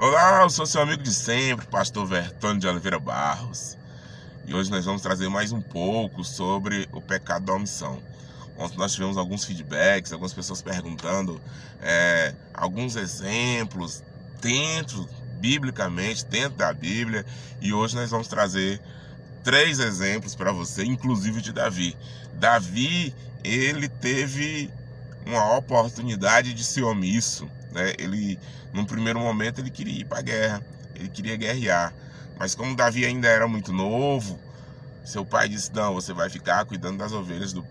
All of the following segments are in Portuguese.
Olá, eu sou seu amigo de sempre, pastor Vertônio de Oliveira Barros. E hoje nós vamos trazer mais um pouco sobre o pecado da omissão. Ontem nós tivemos alguns feedbacks, algumas pessoas perguntando alguns exemplos biblicamente, dentro da Bíblia. E hoje nós vamos trazer 3 exemplos para você, inclusive de Davi. Davi, ele teve uma oportunidade de ser omisso, né? Ele, num primeiro momento, ele queria ir para a guerra, ele queria guerrear, mas como Davi ainda era muito novo, seu pai disse: não, você vai ficar cuidando das ovelhas no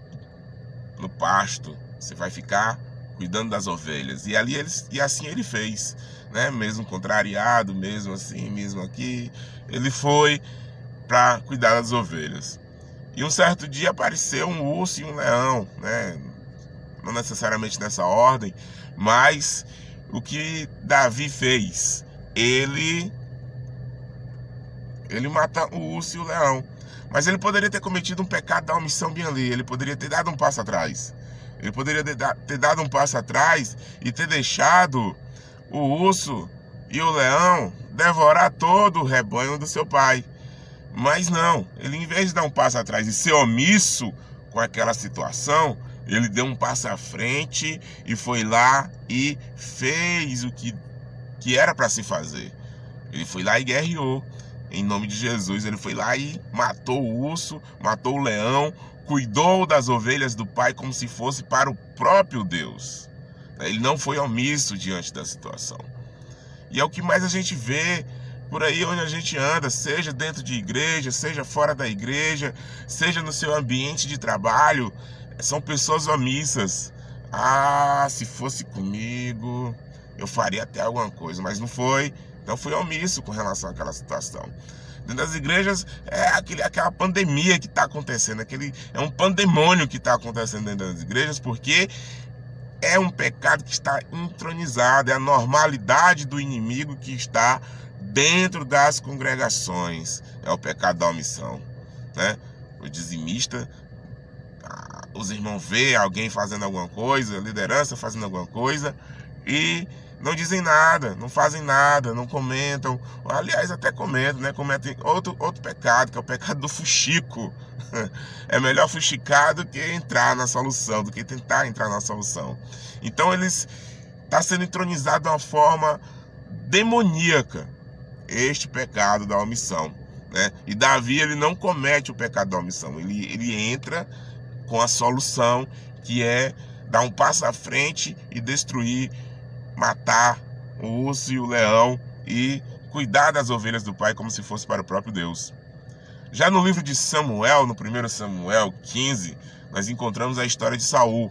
pasto, você vai ficar cuidando das ovelhas. E assim ele fez, né? Mesmo contrariado, mesmo assim, mesmo aqui, ele foi para cuidar das ovelhas. E um certo dia apareceu um urso e um leão, né? Não necessariamente nessa ordem, mas o que Davi fez? Ele mata o urso e o leão. Mas ele poderia ter cometido um pecado da omissão bem ali. Ele poderia ter dado um passo atrás. Ele poderia ter dado um passo atrás e ter deixado o urso e o leão devorar todo o rebanho do seu pai. Mas não, ele, em vez de dar um passo atrás e ser omisso com aquela situação, ele deu um passo à frente e foi lá e fez o que era para se fazer. Ele foi lá e guerreou. Em nome de Jesus, ele foi lá e matou o urso, matou o leão, cuidou das ovelhas do pai como se fosse para o próprio Deus. Ele não foi omisso diante da situação. E é o que mais a gente vê por aí onde a gente anda, seja dentro de igreja, seja fora da igreja, seja no seu ambiente de trabalho. São pessoas omissas. Ah, se fosse comigo, eu faria até alguma coisa, mas não foi. Então fui omisso com relação àquela situação. Dentro das igrejas é aquela pandemia que está acontecendo, é um pandemônio que está acontecendo dentro das igrejas, porque é um pecado que está entronizado, é a normalidade do inimigo que está dentro das congregações. É o pecado da omissão, né? O dizimista, os irmãos vê alguém fazendo alguma coisa, a liderança fazendo alguma coisa e não dizem nada, não fazem nada, não comentam. Aliás, até comentam, né? Cometem outro pecado, que é o pecado do fuxico. É melhor fuxicar do que entrar na solução, do que tentar entrar na solução. Então está sendo entronizado de uma forma demoníaca este pecado da omissão, né? E Davi, ele não comete o pecado da omissão, ele entra com a solução, que é dar um passo à frente e destruir, matar o urso e o leão e cuidar das ovelhas do pai como se fosse para o próprio Deus. Já no livro de Samuel, no 1 Samuel 15, nós encontramos a história de Saul,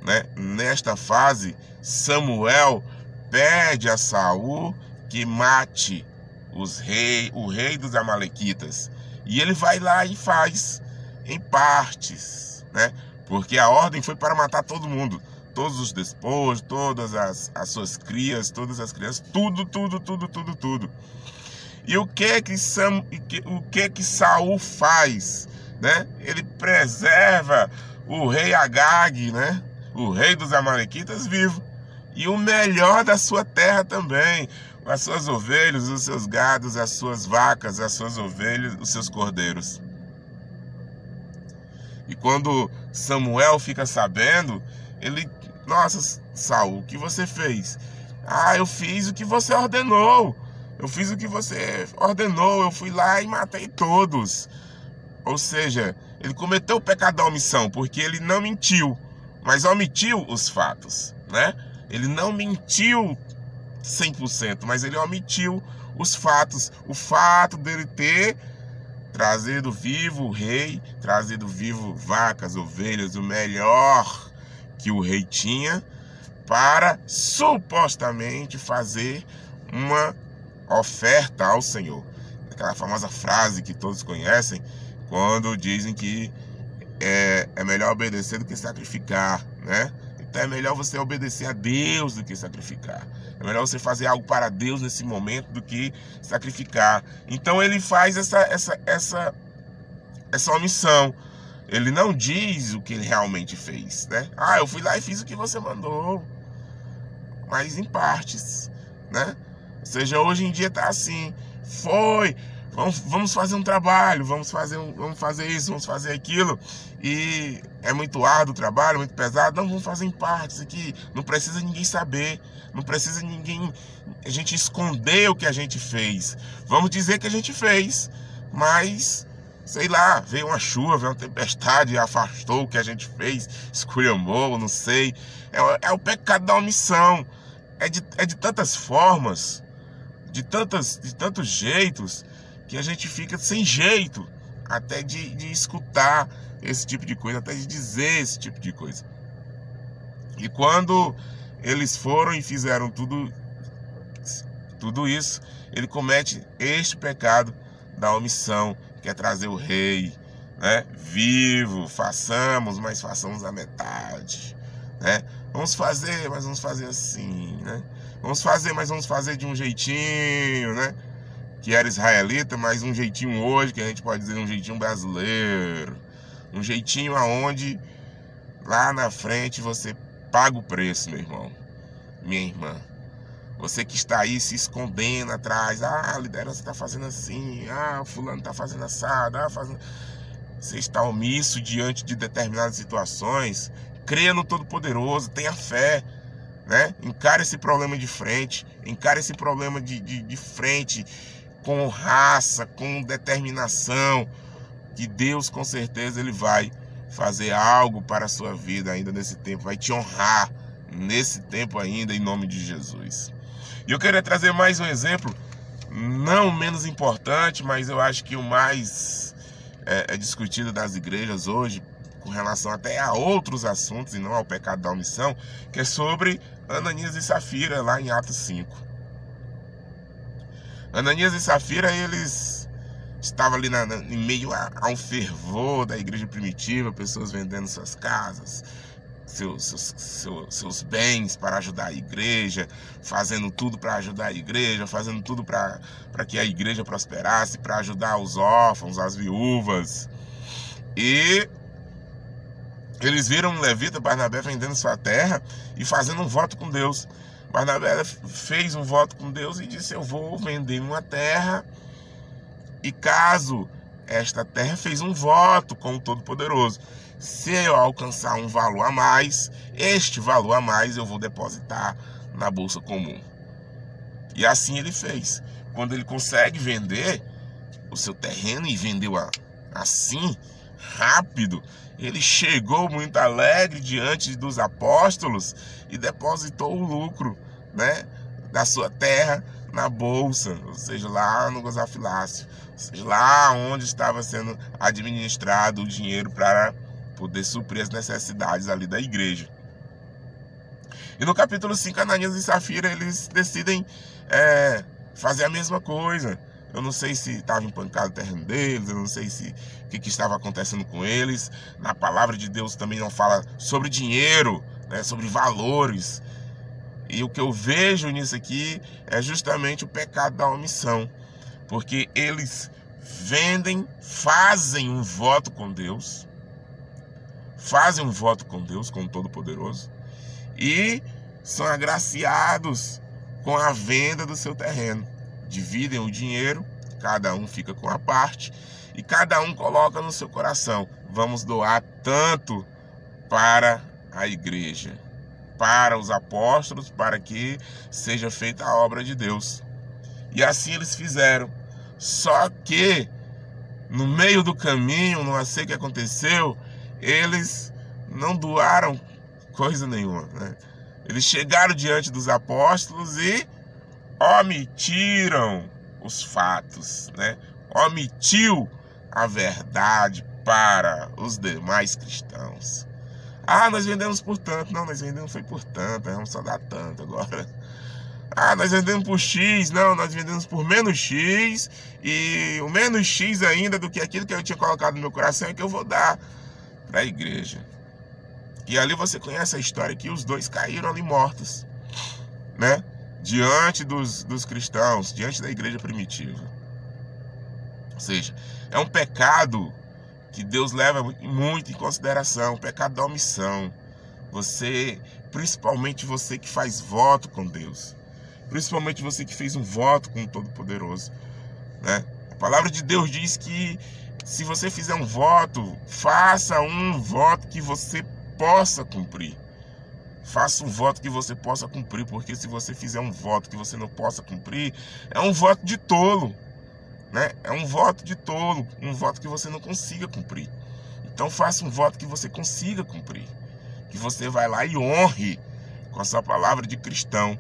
né? Nesta fase, Samuel pede a Saul que mate o rei dos amalequitas. E ele vai lá e faz em partes, né? Porque a ordem foi para matar todo mundo, todos os despojos, todas as suas crias, todas as crianças, tudo. E o que Saul faz, né? Ele preserva o rei Agag, né? O rei dos amalequitas vivo, e o melhor da sua terra também, as suas ovelhas, os seus gados, as suas vacas, as suas ovelhas, os seus cordeiros. E quando Samuel fica sabendo, ele: nossa, Saul, o que você fez? Ah, eu fiz o que você ordenou. Eu fiz o que você ordenou. Eu fui lá e matei todos. Ou seja, ele cometeu o pecado da omissão, porque ele não mentiu, mas omitiu os fatos, né? Ele não mentiu 100%, mas ele omitiu os fatos. O fato dele ter trazido vivo o rei, trazido vivo vacas, ovelhas, o melhor que o rei tinha, para supostamente fazer uma oferta ao Senhor. Aquela famosa frase que todos conhecem, quando dizem que é melhor obedecer do que sacrificar, né? Então é melhor você obedecer a Deus do que sacrificar. É melhor você fazer algo para Deus nesse momento do que sacrificar. Então ele faz essa omissão. Ele não diz o que ele realmente fez, né? Ah, eu fui lá e fiz o que você mandou, mas em partes, né? Ou seja, hoje em dia tá assim. Vamos fazer um trabalho, vamos fazer isso, vamos fazer aquilo. E é muito árduo o trabalho, muito pesado. Não, vamos fazer em partes aqui. Não precisa ninguém saber. Não precisa a gente esconder o que a gente fez. Vamos dizer que a gente fez, mas, sei lá, veio uma chuva, veio uma tempestade, afastou o que a gente fez, esculhambou, não sei. É o pecado da omissão. É de tantas formas, de tantos jeitos, que a gente fica sem jeito até de escutar esse tipo de coisa, até de dizer esse tipo de coisa. E quando eles foram e fizeram tudo isso, ele comete este pecado da omissão, que é trazer o rei, né, vivo. Mas façamos a metade, né? Vamos fazer, mas vamos fazer assim, né? Vamos fazer, mas vamos fazer de um jeitinho, né? Que era israelita, mas um jeitinho hoje, que a gente pode dizer um jeitinho brasileiro. Um jeitinho aonde lá na frente você paga o preço, meu irmão, minha irmã. Você que está aí se escondendo atrás. Ah, a liderança está fazendo assim. Ah, o fulano está fazendo assado. Você está omisso diante de determinadas situações. Creia no Todo-Poderoso, tenha fé, né? Encare esse problema de frente. Encare esse problema de frente, com raça, com determinação, que Deus com certeza Ele vai fazer algo para a sua vida ainda nesse tempo, vai te honrar nesse tempo ainda, em nome de Jesus. E eu queria trazer mais um exemplo, não menos importante, mas eu acho que o mais discutido das igrejas hoje, com relação até a outros assuntos e não ao pecado da omissão, que é sobre Ananias e Safira, lá em Atos 5. Ananias e Safira, eles estavam ali em meio a um fervor da igreja primitiva, pessoas vendendo suas casas, seus bens para ajudar a igreja, fazendo tudo para ajudar a igreja, fazendo tudo para que a igreja prosperasse, para ajudar os órfãos, as viúvas. E eles viram um levita, Barnabé, vendendo sua terra e fazendo um voto com Deus. Barnabé fez um voto com Deus e disse: eu vou vender uma terra, e caso esta terra, fez um voto com o Todo-Poderoso, se eu alcançar um valor a mais, este valor a mais eu vou depositar na bolsa comum. E assim ele fez. Quando ele consegue vender o seu terreno, e vendeu assim, rápido, ele chegou muito alegre diante dos apóstolos e depositou o lucro, né, da sua terra na bolsa, ou seja, lá no gasofilácio, ou seja, lá onde estava sendo administrado o dinheiro para poder suprir as necessidades ali da igreja. E no capítulo 5, Ananias e Safira, eles decidem fazer a mesma coisa. Eu não sei se estava empancado o terreno deles, eu não sei o que estava acontecendo com eles. Na palavra de Deus também não fala sobre dinheiro, né, sobre valores. E o que eu vejo nisso aqui é justamente o pecado da omissão. Porque eles fazem um voto com Deus, com o Todo-Poderoso, e são agraciados com a venda do seu terreno. Dividem o dinheiro, cada um fica com a parte, e cada um coloca no seu coração: vamos doar tanto para a igreja, para os apóstolos, para que seja feita a obra de Deus. E assim eles fizeram. Só que no meio do caminho, não sei o que aconteceu, eles não doaram coisa nenhuma, né? Eles chegaram diante dos apóstolos e omitiram os fatos, né? Omitiu a verdade para os demais cristãos. Ah, nós vendemos por tanto. Não, nós vendemos foi por tanto, vamos só dar tanto agora. Ah, nós vendemos por X. Não, nós vendemos por menos X. E o menos X ainda do que aquilo que eu tinha colocado no meu coração é que eu vou dar para a igreja. E ali você conhece a história que os dois caíram ali mortos, né? Diante dos cristãos, diante da igreja primitiva. Ou seja, é um pecado que Deus leva muito em consideração, o pecado da omissão. Você, principalmente você que faz voto com Deus, principalmente você que fez um voto com o Todo-Poderoso, né? A palavra de Deus diz que se você fizer um voto, faça um voto que você possa cumprir. Faça um voto que você possa cumprir, porque se você fizer um voto que você não possa cumprir, é um voto de tolo, né? É um voto de tolo, um voto que você não consiga cumprir. Então faça um voto que você consiga cumprir, que você vai lá e honre com a sua palavra de cristão.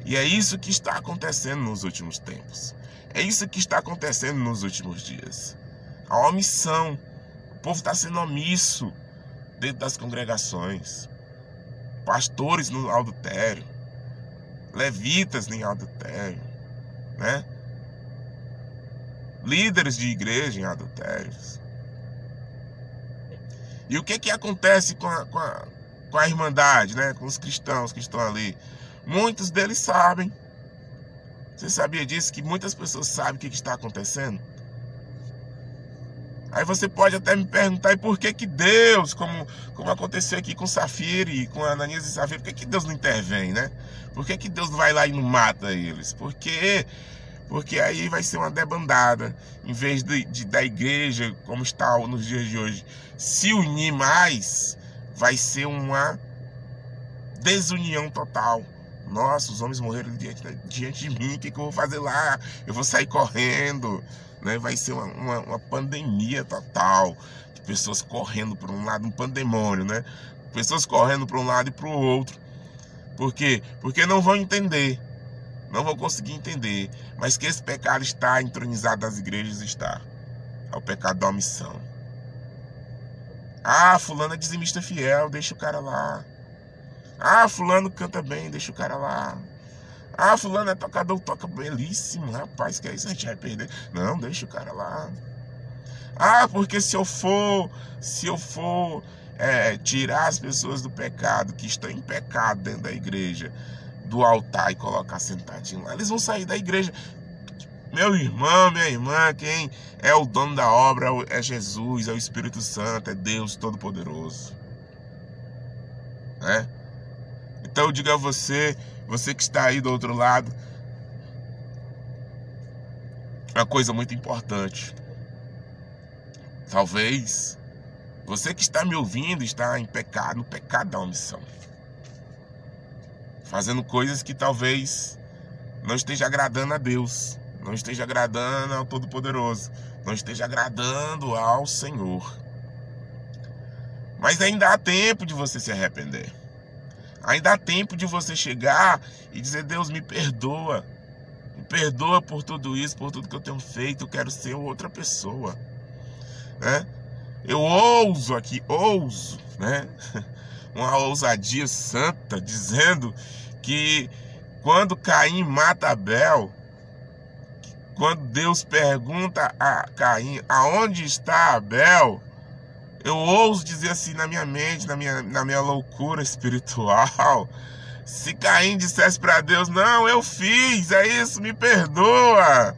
E é isso que está acontecendo nos últimos tempos. É isso que está acontecendo nos últimos dias. A omissão. O povo está sendo omisso dentro das congregações. Pastores no adultério. Levitas em adultério, né? Líderes de igreja em adultérios. E o que acontece com a irmandade, né? Com os cristãos que estão ali? Muitos deles sabem. Você sabia disso? Que muitas pessoas sabem o que está acontecendo? Aí você pode até me perguntar, e por que Deus, como aconteceu aqui com Safira e com Ananias e Safira, por que Deus não intervém, né? Por que Deus não vai lá e não mata eles? Porque aí vai ser uma debandada. Em vez da igreja, como está nos dias de hoje, se unir mais, vai ser uma desunião total. Nossa, os homens morreram diante de mim, o que eu vou fazer lá? Eu vou sair correndo, né? Vai ser uma pandemia total, de pessoas correndo para um lado, um pandemônio, né? Pessoas correndo para um lado e para o outro. Por quê? Porque não vão entender, não vão conseguir entender, mas que esse pecado está entronizado nas igrejas, está. É o pecado da omissão. Ah, fulano é dizimista fiel, deixa o cara lá. Ah, fulano canta bem, deixa o cara lá. Ah, fulano é tocador, toca belíssimo. Rapaz, que é isso, a gente vai perder. Não, deixa o cara lá. Ah, porque se eu for tirar as pessoas do pecado, que estão em pecado dentro da igreja, do altar e colocar sentadinho lá, eles vão sair da igreja. Meu irmão, minha irmã, quem é o dono da obra é Jesus, é o Espírito Santo, é Deus Todo-Poderoso, né? Então eu digo a você que está aí do outro lado, uma coisa muito importante. Talvez você que está me ouvindo está em pecado, no pecado da omissão, fazendo coisas que talvez não esteja agradando a Deus, não esteja agradando ao Todo-Poderoso, não esteja agradando ao Senhor. Mas ainda há tempo de você se arrepender. Ainda há tempo de você chegar e dizer: Deus, me perdoa. Me perdoa por tudo isso, por tudo que eu tenho feito. Eu quero ser outra pessoa, né? Eu ouso, né? Uma ousadia santa, dizendo que quando Caim mata Abel, quando Deus pergunta a Caim: aonde está Abel? Eu ouso dizer assim na minha mente, na minha loucura espiritual, se Caim dissesse para Deus: não, eu fiz, é isso, me perdoa.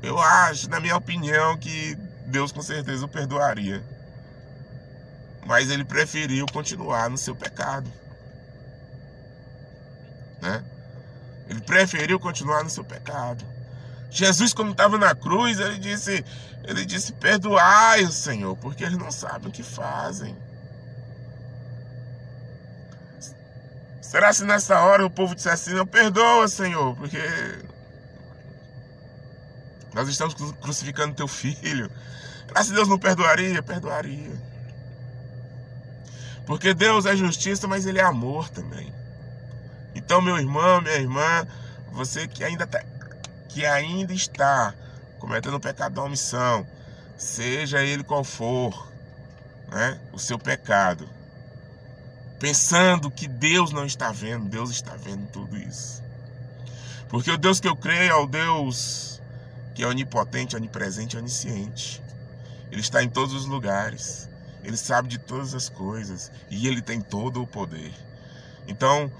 Eu acho, na minha opinião, que Deus com certeza o perdoaria. Mas ele preferiu continuar no seu pecado, né? Ele preferiu continuar no seu pecado. Jesus, quando estava na cruz, ele disse: perdoai o Senhor, porque eles não sabem o que fazem. Será se nessa hora o povo disse assim: não, perdoa, Senhor, porque nós estamos crucificando teu filho? Será se Deus não perdoaria? Perdoaria. Porque Deus é justiça, mas Ele é amor também. Então, meu irmão, minha irmã, você que ainda está cometendo o pecado da omissão, seja ele qual for, né, o seu pecado, pensando que Deus não está vendo, Deus está vendo tudo isso. Porque o Deus que eu creio é o Deus que é onipotente, onipresente, onisciente. Ele está em todos os lugares, Ele sabe de todas as coisas e Ele tem todo o poder. Então,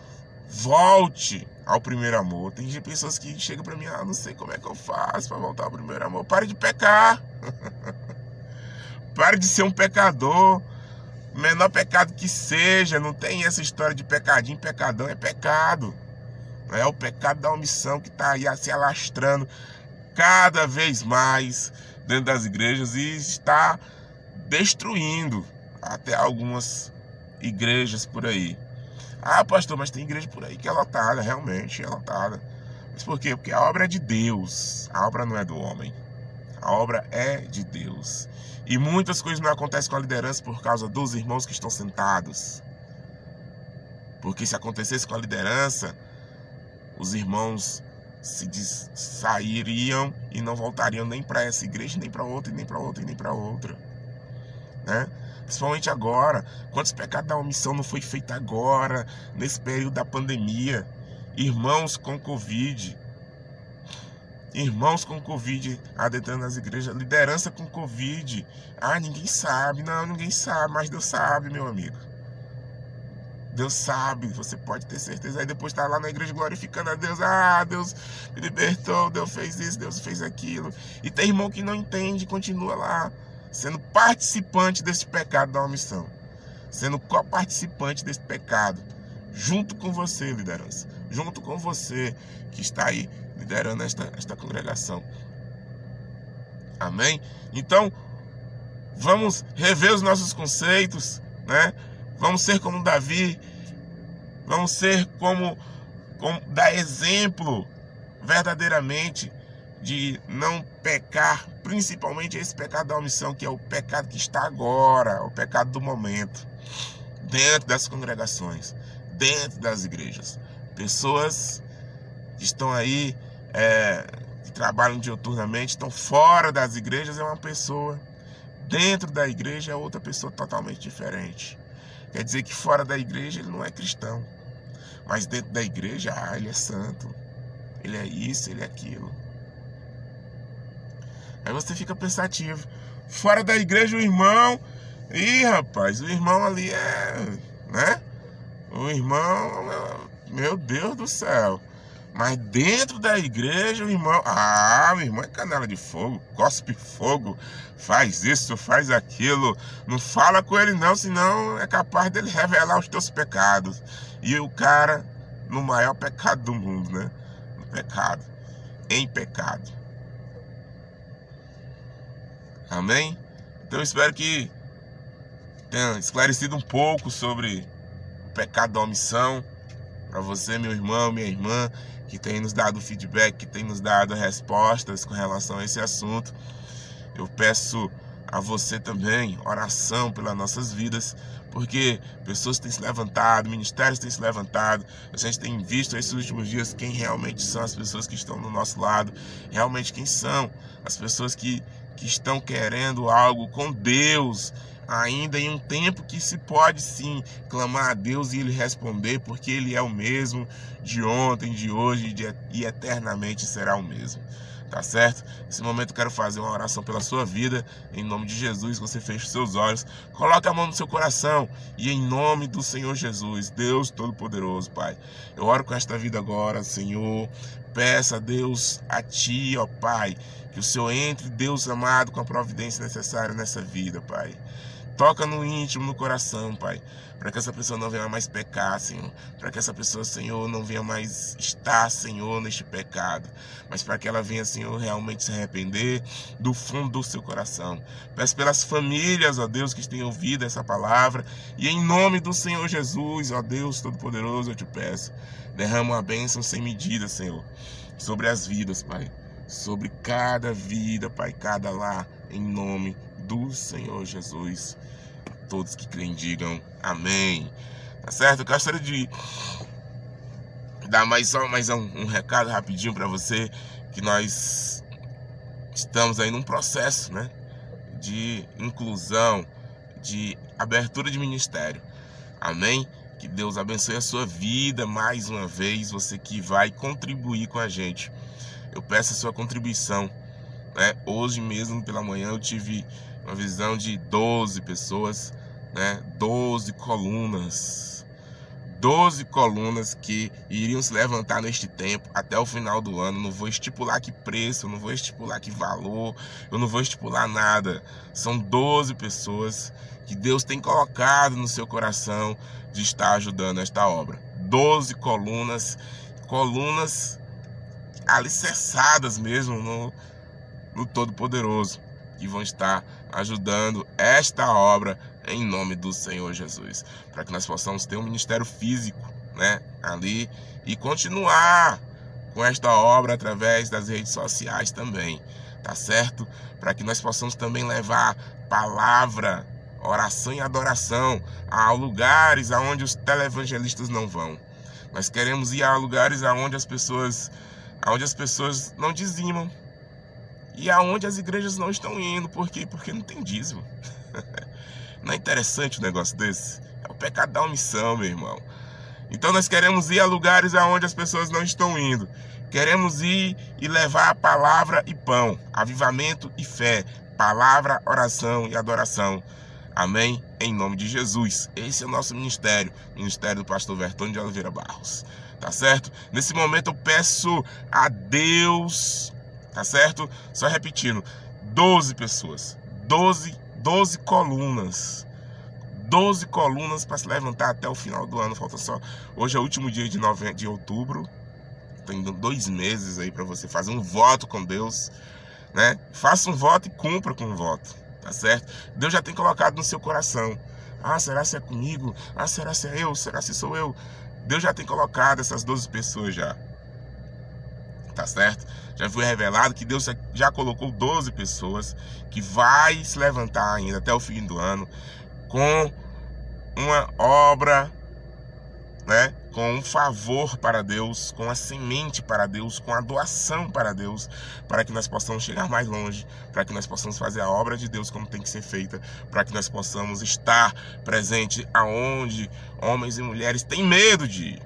volte ao primeiro amor. Tem pessoas que chegam para mim: não sei como é que eu faço para voltar ao primeiro amor. Pare de pecar. Pare de ser um pecador. O menor pecado que seja. Não tem essa história de pecadinho, pecadão. É pecado. É o pecado da omissão que está aí se alastrando cada vez mais dentro das igrejas e está destruindo até algumas igrejas por aí. Ah, pastor, mas tem igreja por aí que é lotada, realmente é lotada. Mas por quê? Porque a obra é de Deus, a obra não é do homem. A obra é de Deus. E muitas coisas não acontecem com a liderança por causa dos irmãos que estão sentados. Porque se acontecesse com a liderança, os irmãos sairiam e não voltariam nem para essa igreja, nem para outra, e nem para outra, e nem para outra. Né? Principalmente agora. Quantos pecados da omissão não foi feito agora, nesse período da pandemia? Irmãos com Covid. Irmãos com Covid adentrando nas igrejas. Liderança com Covid. Ah, ninguém sabe. Não, ninguém sabe, mas Deus sabe, meu amigo. Deus sabe, você pode ter certeza. Aí depois tá lá na igreja glorificando a Deus. Ah, Deus me libertou, Deus fez isso, Deus fez aquilo. E tem irmão que não entende, continua lá, sendo participante desse pecado da omissão. Sendo co-participante desse pecado. Junto com você, liderança. Junto com você que está aí liderando esta congregação. Amém? Então, vamos rever os nossos conceitos, né? Vamos ser como Davi, vamos ser como dar exemplo verdadeiramente de não pecar, principalmente esse pecado da omissão, que é o pecado que está agora, o pecado do momento, dentro das congregações, dentro das igrejas. Pessoas que estão aí, que trabalham diuturnamente, estão fora das igrejas, é uma pessoa, dentro da igreja é outra pessoa totalmente diferente. Quer dizer que fora da igreja ele não é cristão. Mas dentro da igreja, ele é santo. Ele é isso, ele é aquilo. Aí você fica pensativo. Fora da igreja o irmão... Ih, rapaz, o irmão ali né? O irmão... Meu Deus do céu. Mas dentro da igreja o irmão... Ah, o irmão é canela de fogo, cospe fogo, faz isso, faz aquilo. Não fala com ele não, senão é capaz dele revelar os teus pecados. E o cara no maior pecado do mundo, né? No pecado, em pecado. Amém? Então eu espero que tenha esclarecido um pouco sobre o pecado da omissão. Para você, meu irmão, minha irmã, que tem nos dado feedback, que tem nos dado respostas com relação a esse assunto. Eu peço a você também oração pelas nossas vidas, porque pessoas têm se levantado, ministérios têm se levantado, a gente tem visto esses últimos dias quem realmente são as pessoas que estão do nosso lado, realmente quem são as pessoas que estão querendo algo com Deus, ainda em um tempo que se pode sim clamar a Deus e Ele responder, porque Ele é o mesmo de ontem, de hoje e eternamente será o mesmo. Tá certo? Nesse momento eu quero fazer uma oração pela sua vida, em nome de Jesus. Você fecha os seus olhos, coloca a mão no seu coração e em nome do Senhor Jesus, Deus Todo-Poderoso, Pai, eu oro com esta vida agora, Senhor. Peça a Deus, a Ti, ó Pai, que o Senhor entre, Deus amado, com a providência necessária nessa vida, Pai. Toca no íntimo, no coração, Pai, para que essa pessoa não venha mais pecar, Senhor. Para que essa pessoa, Senhor, não venha mais estar, Senhor, neste pecado. Mas para que ela venha, Senhor, realmente se arrepender do fundo do seu coração. Peço pelas famílias, ó Deus, que têm ouvido essa palavra. E em nome do Senhor Jesus, ó Deus Todo-Poderoso, eu te peço. Derrama uma bênção sem medida, Senhor, sobre as vidas, Pai. Sobre cada vida, Pai, cada lar, em nome do Senhor Jesus. Todos que creem digam amém. Tá certo? Eu gostaria de dar mais um recado rapidinho para você, que nós estamos aí num processo, né, de inclusão, de abertura de ministério. Amém? Que Deus abençoe a sua vida mais uma vez, você que vai contribuir com a gente. Eu peço a sua contribuição, né? Hoje mesmo pela manhã eu tive uma visão de 12 pessoas, né? 12 colunas. 12 colunas que iriam se levantar neste tempo até o final do ano. Não vou estipular que preço, não vou estipular que valor, eu não vou estipular nada. São 12 pessoas que Deus tem colocado no seu coração de estar ajudando esta obra. 12 colunas colunas alicerçadas mesmo no Todo-Poderoso, que vão estar ajudando esta obra em nome do Senhor Jesus, para que nós possamos ter um ministério físico, né, ali, e continuar com esta obra através das redes sociais também, tá certo? Para que nós possamos também levar palavra, oração e adoração a lugares aonde os televangelistas não vão. Nós queremos ir a lugares aonde as pessoas não dizimam, e aonde as igrejas não estão indo. Por quê? Porque não tem dízimo. Não é interessante um negócio desse? É o pecado da omissão, meu irmão. Então nós queremos ir a lugares aonde as pessoas não estão indo. Queremos ir e levar a palavra e pão, avivamento e fé, palavra, oração e adoração. Amém? Em nome de Jesus. Esse é o nosso ministério, ministério do pastor Vertônio de Oliveira Barros. Tá certo? Nesse momento eu peço a Deus, tá certo? Só repetindo, 12 pessoas, 12 colunas. 12 colunas para se levantar até o final do ano. Falta só. Hoje é o último dia de outubro. Tem 2 meses aí para você fazer um voto com Deus, né? Faça um voto e cumpra com o voto, tá certo? Deus já tem colocado no seu coração. Ah, será se é comigo? Ah, será se é eu? Será se sou eu? Deus já tem colocado essas 12 pessoas já, tá certo? Já foi revelado que Deus já colocou 12 pessoas que vai se levantar ainda até o fim do ano com uma obra, né? Com um favor para Deus, com a semente para Deus, com a doação para Deus, para que nós possamos chegar mais longe, para que nós possamos fazer a obra de Deus como tem que ser feita, para que nós possamos estar presente aonde homens e mulheres têm medo de ir.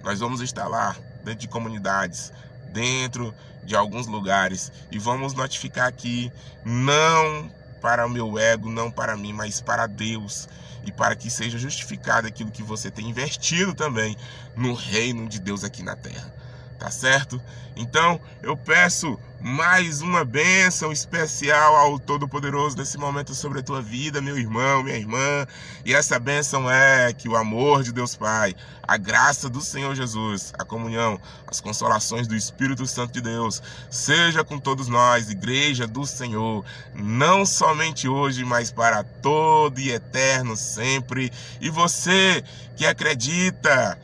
Nós vamos estar lá, dentro de comunidades, dentro de alguns lugares, e vamos notificar aqui, não para o meu ego, não para mim, mas para Deus, e para que seja justificado aquilo que você tem investido também no reino de Deus aqui na terra, tá certo? Então eu peço mais uma bênção especial ao Todo-Poderoso nesse momento sobre a tua vida, meu irmão, minha irmã, e essa bênção é que o amor de Deus Pai, a graça do Senhor Jesus, a comunhão, as consolações do Espírito Santo de Deus, seja com todos nós, igreja do Senhor, não somente hoje, mas para todo e eterno sempre. E você que acredita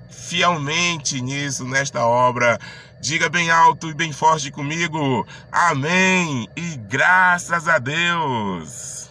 fielmente nisso, nesta obra, diga bem alto e bem forte comigo, amém, e graças a Deus.